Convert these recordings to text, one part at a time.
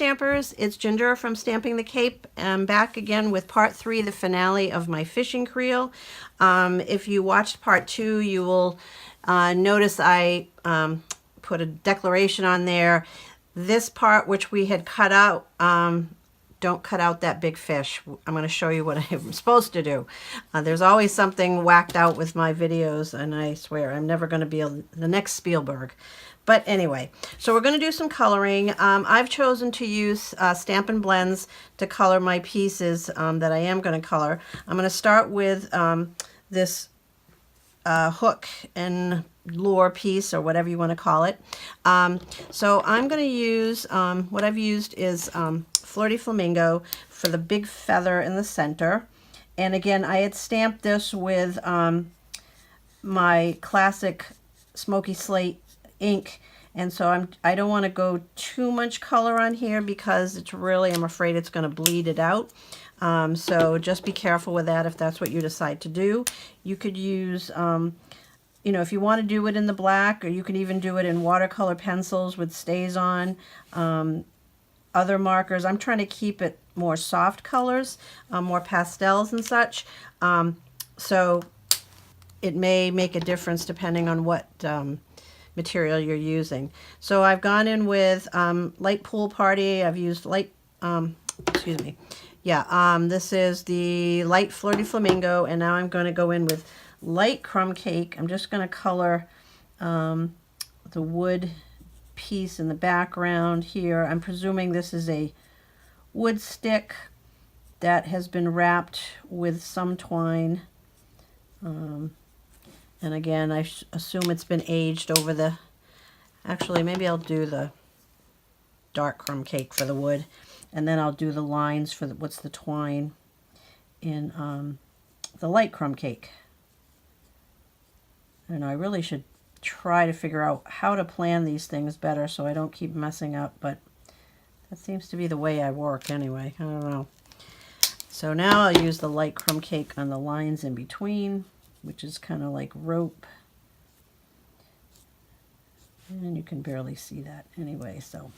Stampers, it's Ginger from Stamping the Cape. I'm back again with part 3, the finale of my fishing creel. If you watched part 2, you will notice I put a declaration on there. This part, which we had cut out, don't cut out that big fish. I'm going to show you what I'm supposed to do. There's always something whacked out with my videos, and I swear I'm never going to be the next Spielberg. But anyway, so we're going to do some coloring. I've chosen to use Stampin' Blends to color my pieces that I am going to color. I'm going to start with this hook and lure piece, or whatever you want to call it. So I'm going to use, what I've used is Flirty Flamingo for the big feather in the center. And again, I had stamped this with my classic Smoky Slate ink, and so I don't want to go too much color on here because it's really, I'm afraid it's going to bleed it out. So just be careful with that if that's what you decide to do. You could use, you know, if you want to do it in the black, or you can even do it in watercolor pencils with stays on. Other markers, I'm trying to keep it more soft colors, more pastels and such. So it may make a difference depending on what material you're using. So I've gone in with Light Pool Party. I've used light, excuse me. Yeah, this is the light Flirty Flamingo, and now I'm going to go in with light Crumb Cake. I'm just going to color the wood piece in the background here. I'm presuming this is a wood stick that has been wrapped with some twine. And again, I assume it's been aged over the... Actually, maybe I'll do the dark crumb cake for the wood, and then I'll do the lines for the, what's the twine in the light crumb cake. I don't know, I really should try to figure out how to plan these things better so I don't keep messing up, but that seems to be the way I work anyway. I don't know. So now I'll use the light crumb cake on the lines in between, which is kind of like rope. And you can barely see that anyway, so.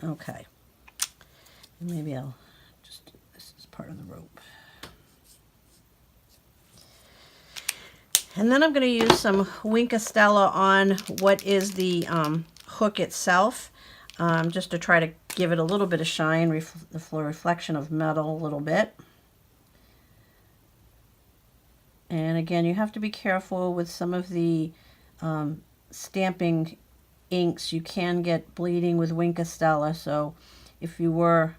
Okay. And maybe I'll just, this is part of the rope. And then I'm going to use some Winkostella on what is the hook itself, just to try to give it a little bit of shine, the reflection of metal a little bit. And again, you have to be careful with some of the stamping inks. You can get bleeding with Winkostella, so if you were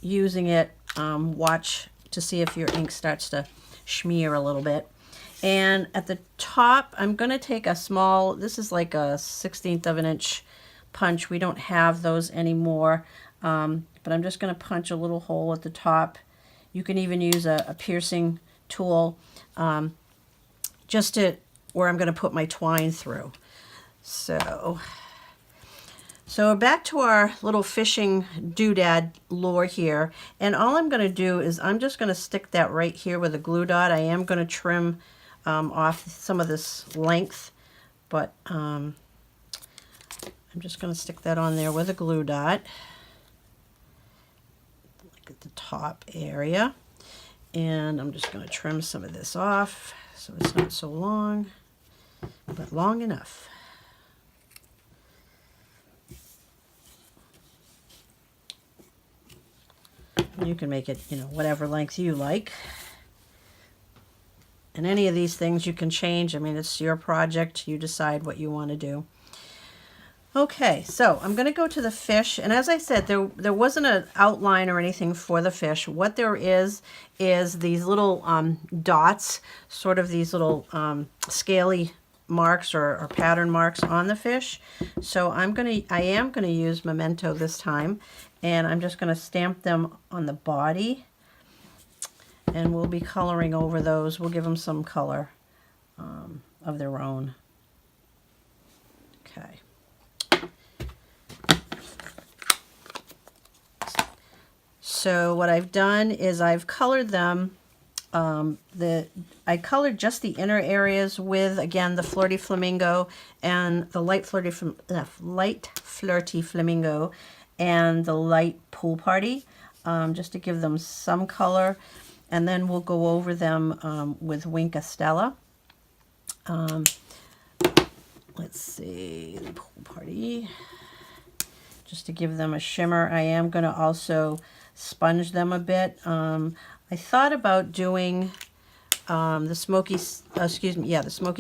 using it, watch to see if your ink starts to smear a little bit. And at the top, I'm going to take a small, this is like a 1/16 of an inch punch. We don't have those anymore, but I'm just going to punch a little hole at the top. You can even use a piercing tool just to where I'm going to put my twine through. So back to our little fishing doodad lure here, and all I'm going to do is I'm just going to stick that right here with a glue dot. I am going to trim off some of this length, but I'm just going to stick that on there with a glue dot, like at the top area. And I'm just going to trim some of this off so it's not so long, but long enough. And you can make it, you know, whatever length you like. And any of these things you can change. I mean, it's your project. You decide what you want to do. Okay, so I'm going to go to the fish, and as I said, there wasn't an outline or anything for the fish. What there is these little dots, sort of these little scaly marks or pattern marks on the fish. So I am going to use Memento this time, and I'm just going to stamp them on the body, and we'll be coloring over those. We'll give them some color of their own. Okay. So what I've done is I've colored them I colored just the inner areas with, again, the Flirty Flamingo and the light flirty Flamingo and the light Pool Party, just to give them some color. And then we'll go over them with Wink Estella. Let's see, the Pool Party, just to give them a shimmer. I am going to also sponge them a bit. I thought about doing the smoky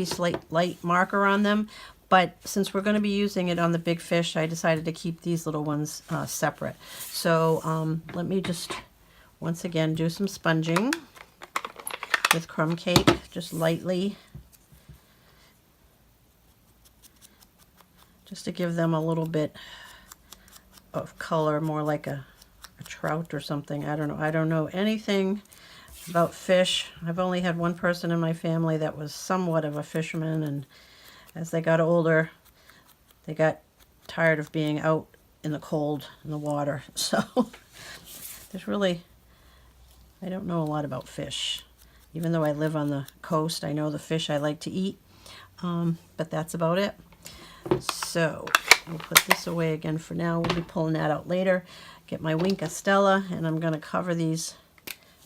slate light marker on them, but since we're going to be using it on the big fish, I decided to keep these little ones separate. So let me just once again do some sponging with crumb cake, just lightly, just to give them a little bit of color, more like a trout or something. I don't know. I don't know anything about fish. I've only had one person in my family that was somewhat of a fisherman, and as they got older, they got tired of being out in the cold in the water. So there's really, I don't know a lot about fish. Even though I live on the coast, I know the fish I like to eat, but that's about it. So we'll put this away again for now. We'll be pulling that out later. Get my Wink Estella, and I'm going to cover these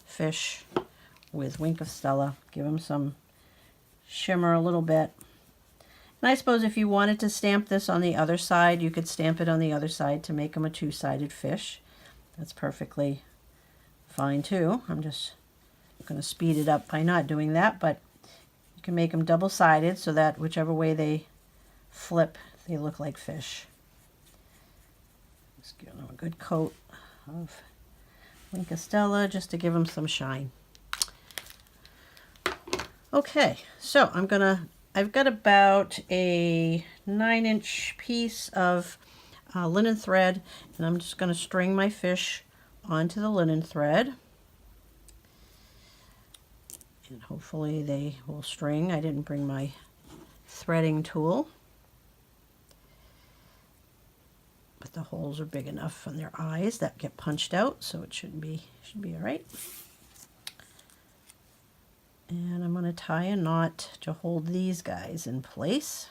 fish with Wink Estella. Give them some shimmer a little bit. And I suppose if you wanted to stamp this on the other side, you could stamp it on the other side to make them a two-sided fish. That's perfectly fine too. I'm just going to speed it up by not doing that, but you can make them double-sided so that whichever way they flip, they look like fish. Just give them a good coat of Wink Estella just to give them some shine. Okay, so I've got about a 9-inch piece of linen thread, and I'm just going to string my fish onto the linen thread. And hopefully they will string. I didn't bring my threading tool, but the holes are big enough on their eyes that get punched out, so it should be all right. And I'm going to tie a knot to hold these guys in place.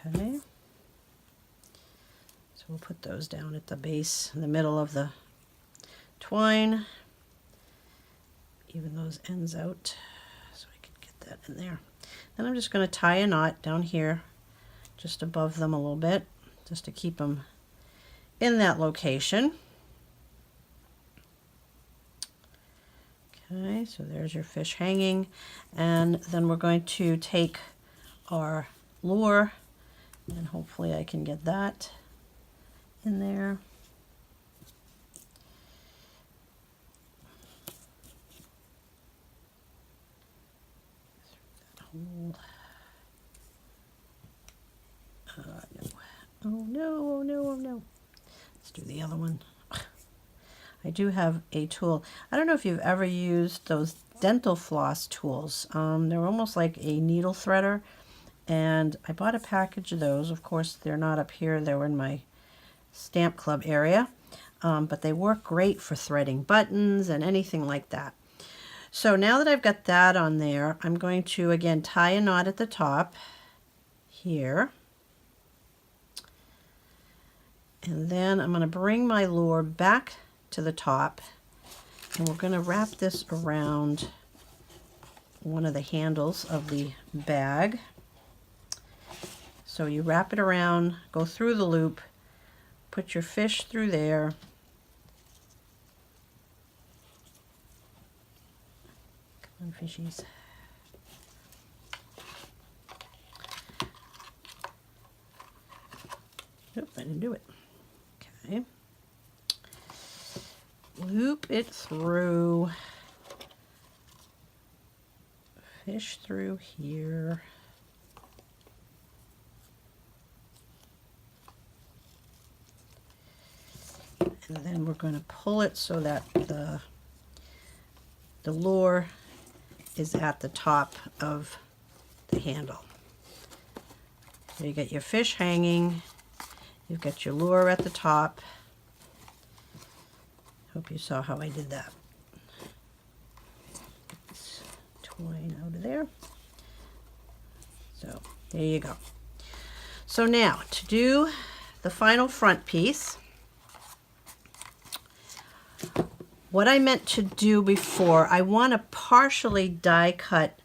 Okay. So we'll put those down at the base, in the middle of the twine. Even those ends out so I can get that in there. Then I'm just going to tie a knot down here just above them a little bit, just to keep them in that location. Okay, so there's your fish hanging, and then we're going to take our lure, and hopefully I can get that in there. No. Oh no, oh no, oh no. Let's do the other one. I do have a tool. I don't know if you've ever used those dental floss tools. They're almost like a needle threader, and I bought a package of those. Of course, they're not up here. They were in my stamp club area, but they work great for threading buttons and anything like that. So now that I've got that on there, I'm going to again tie a knot at the top here. And then I'm going to bring my lure back to the top, and we're going to wrap this around one of the handles of the bag. So you wrap it around, go through the loop, put your fish through there. Come on, fishies. Nope, I didn't do it. Okay. Loop it through. Fish through here. And then we're going to pull it so that the lure is at the top of the handle. So you get your fish hanging. You've got your lure at the top. Hope you saw how I did that. Let's twine out of there. So there you go. So now to do the final front piece, what I meant to do before, I want to partially die cut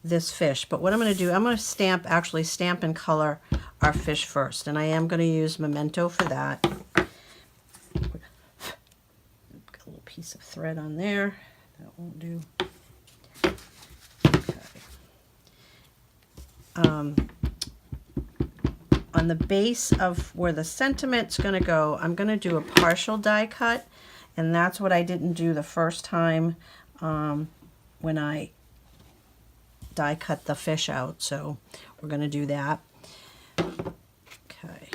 this fish, but what I'm going to do, I'm going to actually stamp and color our fish first, and I am going to use Memento for that. Got a little piece of thread on there. That won't do. Okay. On the base of where the sentiment's going to go, I'm going to do a partial die cut, and that's what I didn't do the first time when I die cut the fish out. So we're going to do that. Okay.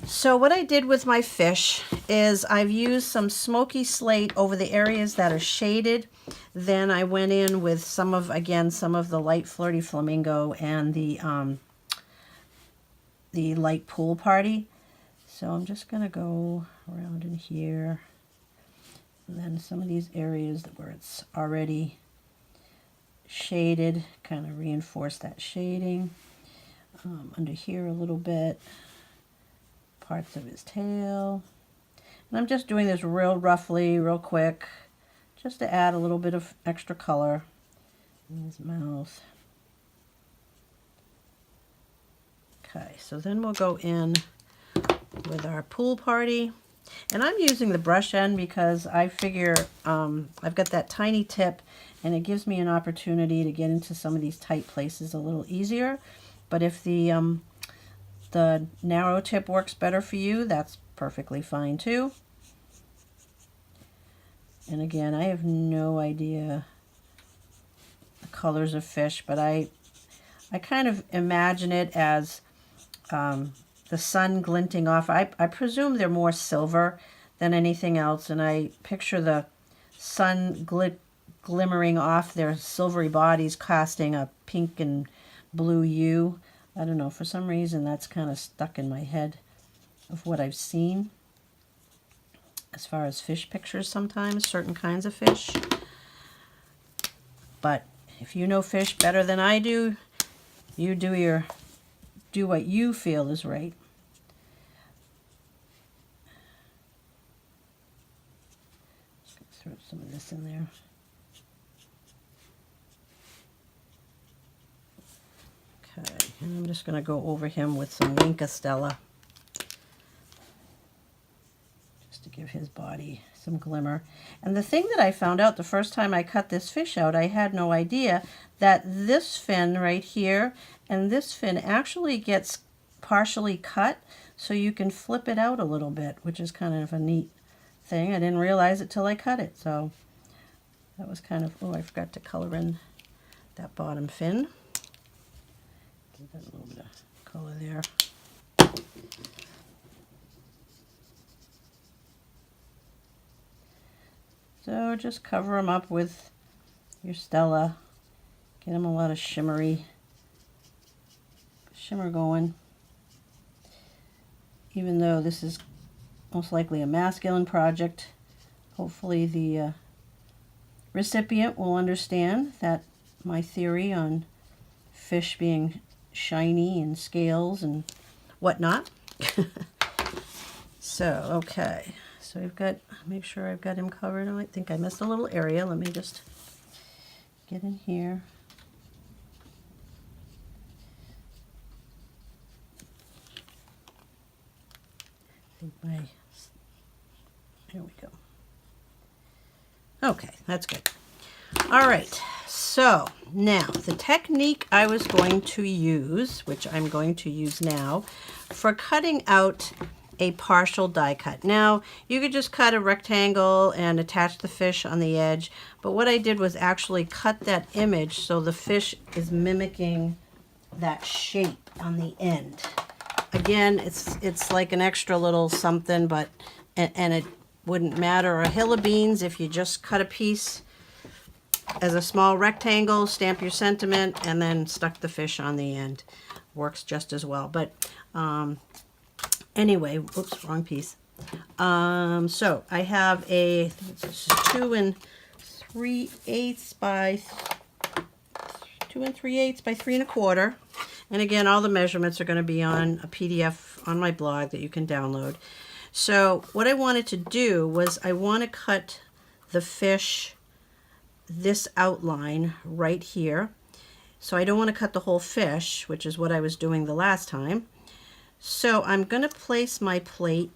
So what I did with my fish is I've used some smoky slate over the areas that are shaded. Then I went in with some of the light flirty flamingo and the light pool party. So I'm just going to go around in here, and then some of these areas where it's already shaded, kind of reinforce that shading. Under here a little bit, parts of his tail. And I'm just doing this real roughly, real quick, just to add a little bit of extra color in his mouth. Okay, so then we'll go in with our pool party. And I'm using the brush end because I figure I've got that tiny tip, and it gives me an opportunity to get into some of these tight places a little easier. But if the narrow tip works better for you, that's perfectly fine too. And again, I have no idea the colors of fish, but I kind of imagine it as the sun glinting off. I presume they're more silver than anything else, and I picture the sun glimmering off their silvery bodies, casting a pink and blue hue. I don't know, for some reason that's kind of stuck in my head of what I've seen as far as fish pictures sometimes, certain kinds of fish. But if you know fish better than I do, you do what you feel is right. Just gonna throw some of this in there. Okay, and I'm just going to go over him with some Wink Stella, just to give his body some glimmer. And the thing that I found out the first time I cut this fish out, I had no idea that this fin right here and this fin actually gets partially cut, so you can flip it out a little bit, which is kind of a neat thing. I didn't realize it till I cut it, so that was kind of, oh, I forgot to color in that bottom fin. Give that a little bit of color there. So just cover them up with your Stella. Get them a lot of shimmer going. Even though this is most likely a masculine project, hopefully the recipient will understand that my theory on fish being shiny and scales and whatnot. So, okay. So we've got, make sure I've got him covered. I think I missed a little area. Let me just get in here. There we go. Okay, that's good. All right, so now the technique I was going to use, which I'm going to use now, for cutting out a partial die cut. Now, you could just cut a rectangle and attach the fish on the edge, but what I did was actually cut that image so the fish is mimicking that shape on the end. Again, it's like an extra little something, but and it wouldn't matter a hill of beans if you just cut a piece as a small rectangle, stamp your sentiment, and then stuck the fish on the end. works just as well. But anyway, oops, wrong piece. So I have a, I think it's 2 3/8 by 2 3/8 by 3 1/4. And again, all the measurements are going to be on a PDF on my blog that you can download. So what I wanted to do was I want to cut the fish this outline right here. So I don't want to cut the whole fish, which is what I was doing the last time. So I'm going to place my plate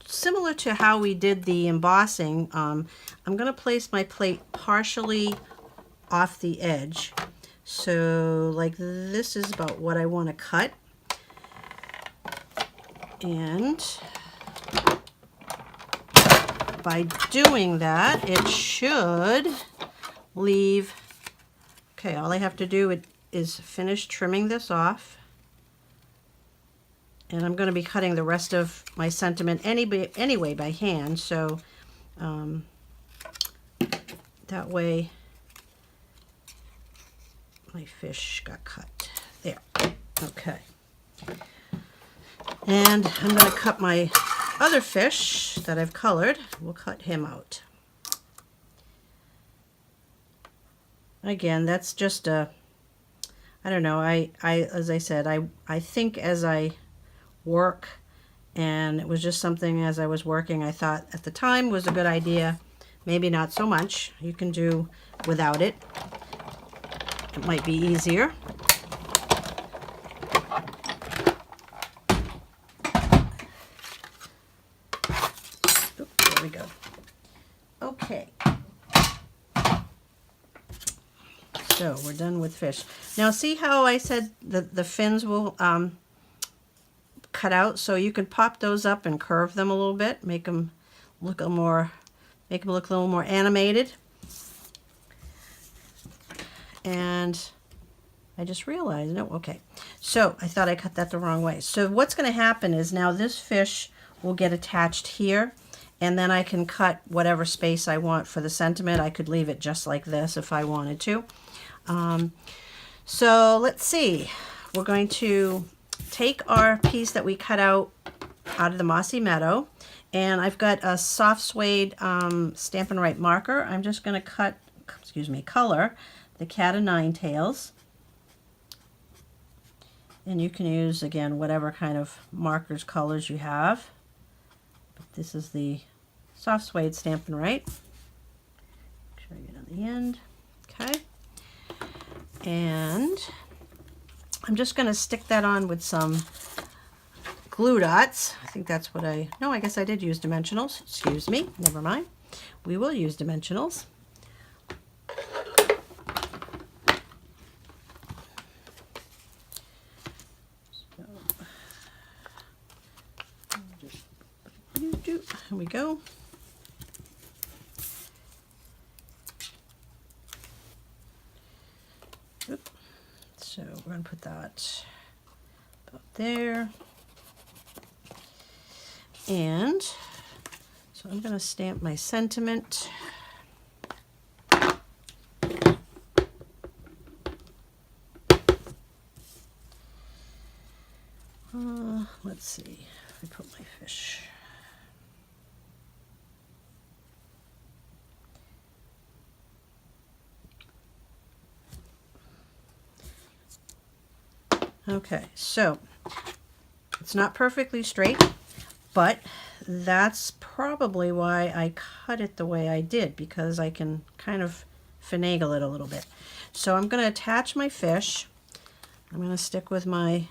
similar to how we did the embossing. I'm going to place my plate partially off the edge. So like this is about what I want to cut. And by doing that, it should leave, okay, all I have to do is finish trimming this off. And I'm going to be cutting the rest of my sentiment anyway by hand, so that way my fish got cut. There. Okay. And I'm going to cut my other fish that I've colored. We'll cut him out. Again, that's just a, I don't know, I as I said, I think as I work, and it was just something as I was working I thought at the time was a good idea. Maybe not so much. You can do without it. It might be easier. Oop, there we go. Okay. So we're done with fish. Now see how I said the fins will cut out, so you can pop those up and curve them a little bit, make them look a little more animated. And I just realized, no, okay. So I thought I cut that the wrong way. So what's going to happen is now this fish will get attached here, and then I can cut whatever space I want for the sentiment. I could leave it just like this if I wanted to. So let's see. We're going to take our piece that we cut out of the Mossy Meadow, and I've got a soft suede Stampin' Up marker. I'm just going to color the cat o' nine tails. And you can use, again, whatever kind of markers, colors you have. But this is the soft suede Stampin' Up. Make sure I get on the end. Okay. And I'm just going to stick that on with some glue dots. I think that's what no, I guess I did use dimensionals. Excuse me. Never mind. We will use dimensionals. Here we go. Oop. So we're going to put that about there. And so I'm going to stamp my sentiment. Let's see. I put my fish. Okay, so it's not perfectly straight, but that's probably why I cut it the way I did, because I can kind of finagle it a little bit. So I'm going to attach my fish. I'm going to stick with my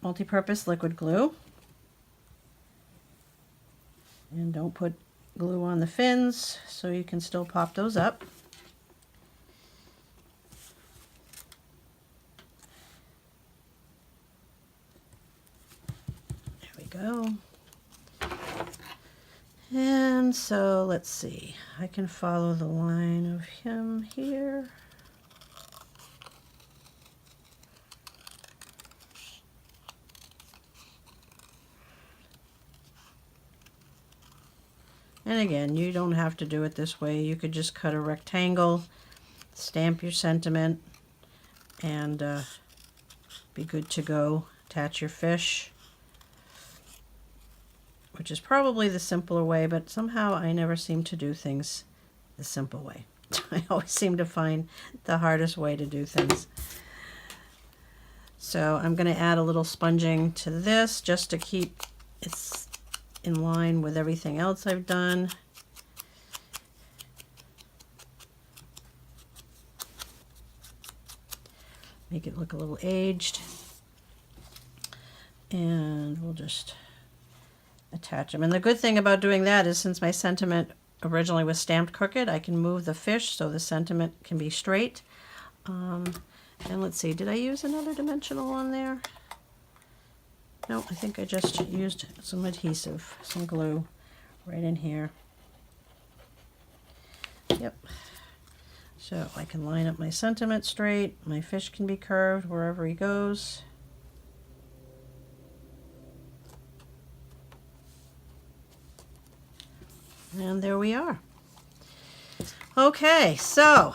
multi-purpose liquid glue. And don't put glue on the fins, so you can still pop those up. Go. And so let's see, I can follow the line of him here. And again, you don't have to do it this way. You could just cut a rectangle, stamp your sentiment, and be good to go. Attach your fish, which is probably the simpler way, but somehow I never seem to do things the simple way. I always seem to find the hardest way to do things. So I'm going to add a little sponging to this just to keep it in line with everything else I've done. Make it look a little aged. And we'll just attach them. And the good thing about doing that is, since my sentiment originally was stamped crooked, I can move the fish so the sentiment can be straight. And let's see, did I use another dimensional on there? No, I think I just used some adhesive, some glue right in here. Yep. So I can line up my sentiment straight. My fish can be curved wherever he goes. And there we are. Okay, so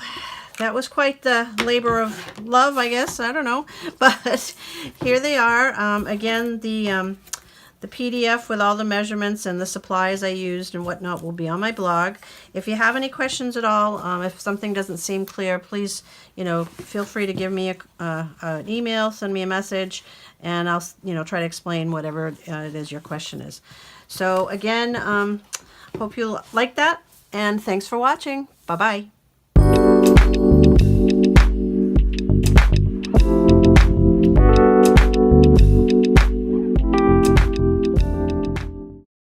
that was quite the labor of love, I guess. I don't know, but here they are. Again, the PDF with all the measurements and the supplies I used and whatnot will be on my blog. If you have any questions at all, if something doesn't seem clear, please, feel free to give me an email, send me a message, and I'll, try to explain whatever it is your question is. So again, hope you like that, and thanks for watching. Bye-bye.